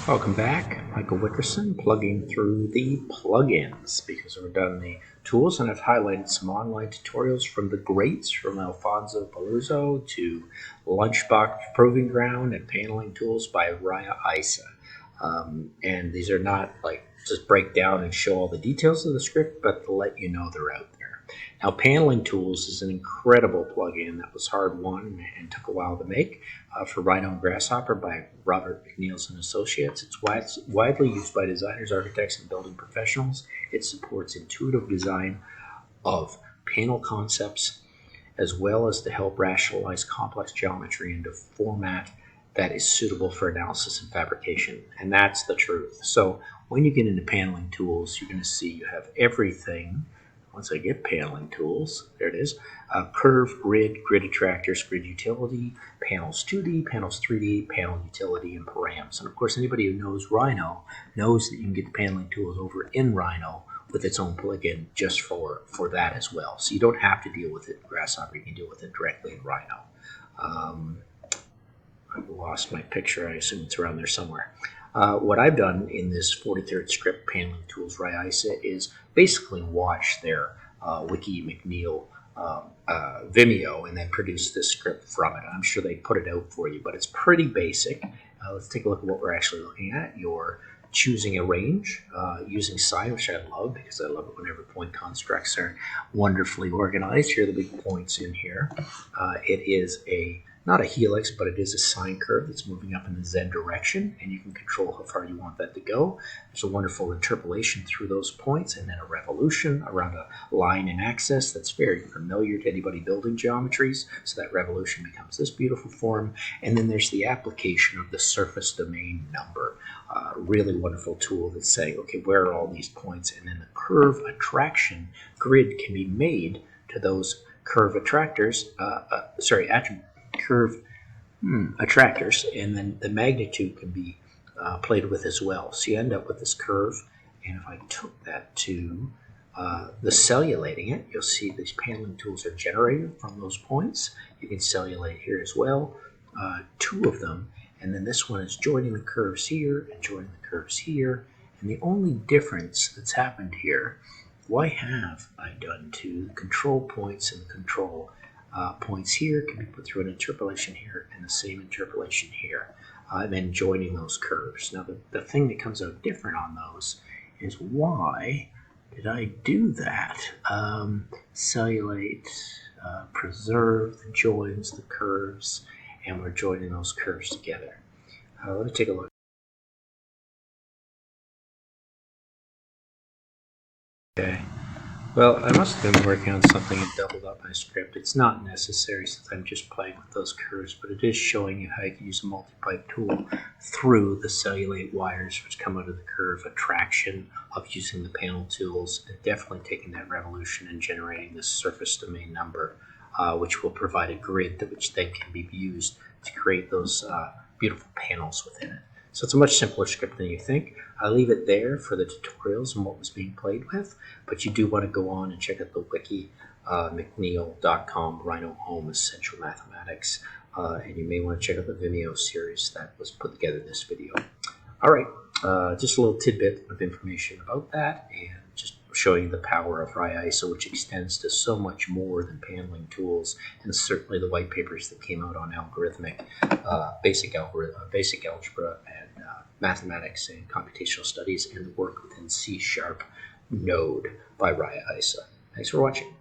Welcome back, Michael Wickerson, plugging through the plugins because we're done the tools, and I've highlighted some online tutorials from the greats, from Alfonso Paluzzo to Lunchbox Proving Ground and Paneling Tools by Rajaa Issa. And these are not like just break down and show all the details of the script, but to let you know they're out there. Now, Paneling Tools is an incredible plugin that was hard won and took a while to make for Rhino and Grasshopper by Robert McNeils and Associates. It's widely used by designers, architects, and building professionals. It supports intuitive design of panel concepts as well as to help rationalize complex geometry into format that is suitable for analysis and fabrication. And that's the truth. So when you get into Paneling Tools, you're going to see you have everything. Once I get Paneling Tools, there it is. Curve, grid, grid attractors, grid utility, panels 2D, panels 3D, panel utility, and params. And of course, anybody who knows Rhino knows that you can get the Paneling Tools over in Rhino with its own plugin just for that as well. So you don't have to deal with it in Grasshopper. You can deal with it directly in Rhino. I've lost my picture. I assume it's around there somewhere. What I've done in this 43rd script, Paneling Tools Rajaa Issa, is basically watch their Wiki McNeil Vimeo and then produce this script from it. I'm sure they put it out for you, but it's pretty basic. Let's take a look at what we're actually looking at. You're choosing a range using sine, which I love because I love it whenever point constructs are wonderfully organized. Here are the big points in here. It is not a helix, but it is a sine curve that's moving up in the z direction, and you can control how far you want that to go. There's a wonderful interpolation through those points, and then a revolution around a line and axis that's very familiar to anybody building geometries. So that revolution becomes this beautiful form. And then there's the application of the surface domain number. Really wonderful tool that's saying, okay, where are all these points? And then the curve attraction grid can be made to those curve attractors, curve attractors, and then the magnitude can be played with as well. So you end up with this curve, and if I took that to the cellulating it, you'll see these paneling tools are generated from those points. You can cellulate here as well, two of them, and then this one is joining the curves here and joining the curves here. And the only difference that's happened here, why have I done two control points and control points here can be put through an interpolation here and the same interpolation here, and then joining those curves. Now the thing that comes out different on those is why did I do that? Cellulate, preserve the joins, the curves, and we're joining those curves together. Let me take a look. Okay. Well, I must have been working on something and doubled up my script. It's not necessary since I'm just playing with those curves, but it is showing you how you can use a multi-pipe tool through the cellulate wires which come out of the curve attraction of using the panel tools, and definitely taking that revolution and generating this surface domain number, which will provide a grid which then can be used to create those beautiful panels within it. So it's a much simpler script than you think. I leave it there for the tutorials and what was being played with, but you do want to go on and check out the wiki, mcneil.com, Rhino Home Essential Mathematics, and you may want to check out the Vimeo series that was put together in this video. All right, just a little tidbit of information about that, and just showing the power of Rajaa Issa, which extends to so much more than paneling tools, and certainly the white papers that came out on algorithmic, basic algebra, and mathematics and computational studies, and the work within C# Node by Rajaa Issa. Thanks for watching.